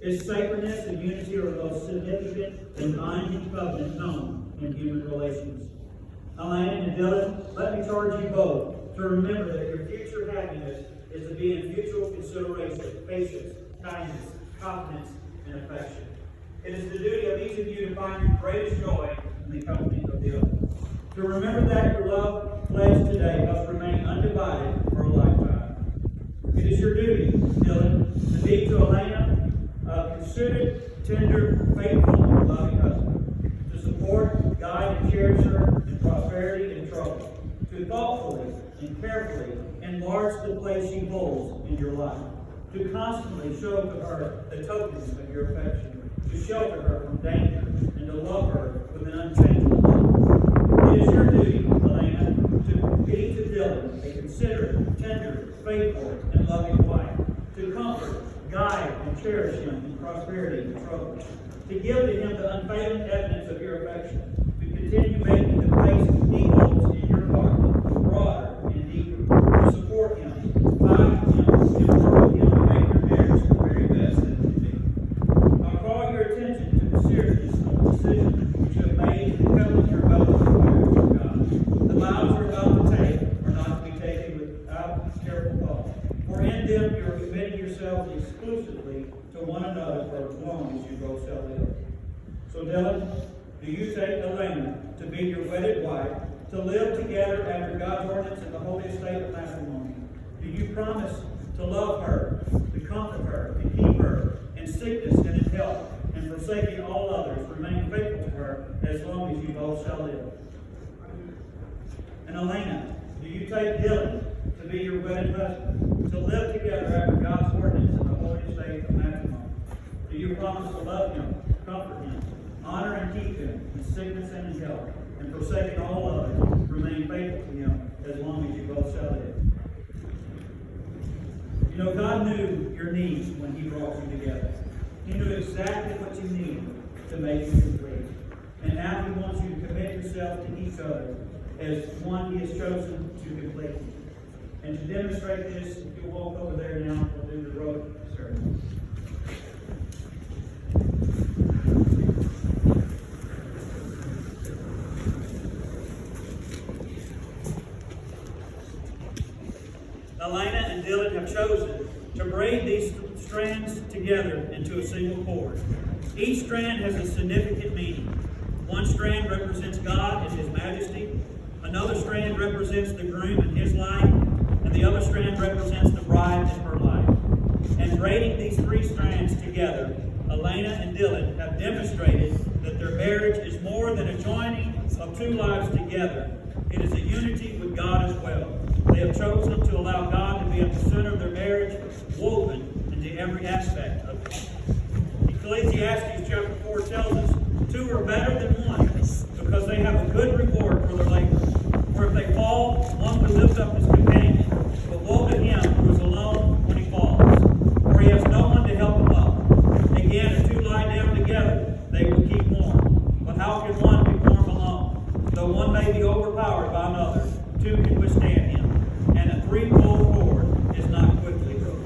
Its sacredness and unity are the most significant and binding covenant known in human relations. Elaine and Dylan, let me charge you both to remember that your future happiness is to be in mutual consideration, patience, kindness, confidence, and affection. It is the duty of each of you to find your greatest joy in the company of the other. To remember that your love pledged today must remain undivided for a lifetime. It is your duty, Dylan, to be to Elena a considerate, tender, faithful, and loving husband. To support, guide, and cherish her in prosperity and trouble. To thoughtfully and carefully enlarge the place she holds in your life. To constantly show to her the tokens of your affection. To shelter her from danger and to love her with an unchangeable love. It is your duty, Elena, to be to Dylan a considerate, tender, faithful, and loving wife. To comfort, guide, and cherish him in prosperity and trouble. To give to him the unfailing evidence of your affection. To continue making the place he holds in your heart broader and deeper. To support him, guide him, and work with him to make your marriage the very best that it can be. I'll call your attention to the seriousness of the decision which you have made and the covenant you're about to declare with God. The vows you're about to take are not to be taken without careful thought. For in them you are committing yourselves exclusively to one another for as long as you both shall live. So Dylan, do you take Elena to be your wedded wife, to live together after God's ordinance in the holy estate of matrimony? Do you promise to love her, to comfort her, to keep her in sickness and in health, and forsaking all others, remain faithful to her as long as you both shall live? And Elena, do you take Dylan to be your wedded husband, to live together after God's ordinance in the holy estate of matrimony? Do you promise to love him, comfort him, honor and keep him in sickness and in health, and forsaking all others, remain faithful to him as long as you both shall live? You know, God knew your needs when he brought you together. He knew exactly what you needed to make you complete. And now he wants you to commit yourself to each other as one he has chosen to complete. And to demonstrate this, if you'll walk over there now, we'll do the road ceremony. Elena and Dylan have chosen to braid these strands together into a single cord. Each strand has a significant meaning. One strand represents God and his majesty. Another strand represents the groom and his life. And the other strand represents the bride and her life. And braiding these three strands together, Elena and Dylan have demonstrated that their marriage is more than a joining of two lives together. It is a unity with God as well. They have chosen to allow God to be at the center of their marriage, woven into every aspect of it. Ecclesiastes chapter 4 tells us, two are better than one, because they have a good reward for their labor. For if they fall, one will lift up his companion. But woe to him who is alone when he falls, for he has no one to help him up. Again, if two lie down together, they will keep warm. But how can one be warm alone? Though one may be overpowered by another, two can withstand him. And a threefold cord is not quickly broken.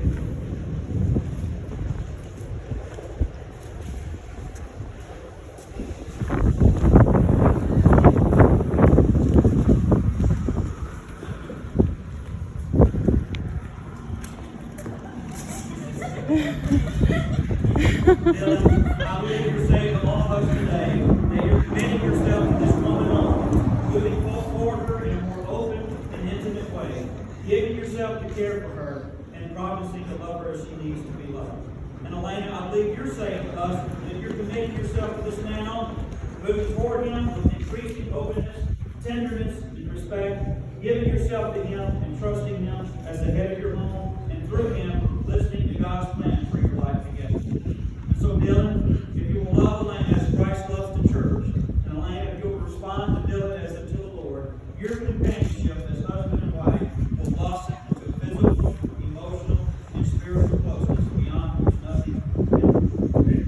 Dylan, I believe you're saying to all of us today that you're committing yourself to this woman only, moving forward her in a more open and intimate way, giving yourself to care for her, and promising to love her as she needs to be loved. And Elena, I believe you're saying to us that you're committing yourself to this man only, moving toward him with increasing openness, tenderness, and respect, giving yourself to him and trusting him as the head of your home, and through him, listening to God's plan for your life together. And so, Dylan, if you will love Elena as Christ loves the church, and Elena, if you will respond to Dylan as unto the Lord, your companionship as husband and wife will blossom into physical, emotional, and spiritual closeness beyond which nothing can compare.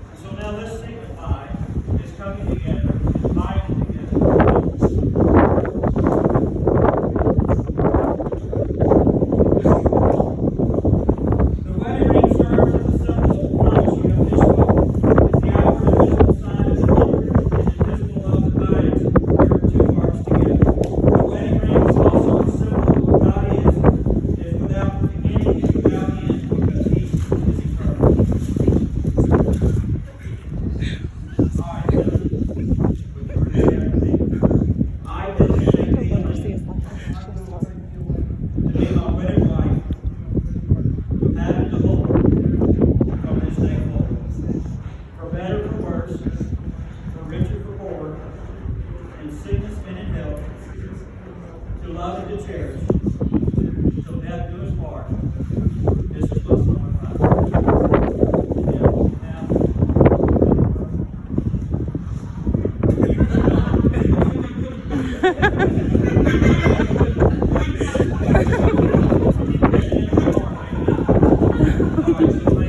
And so now let's signify this coming together and binding together. Christ,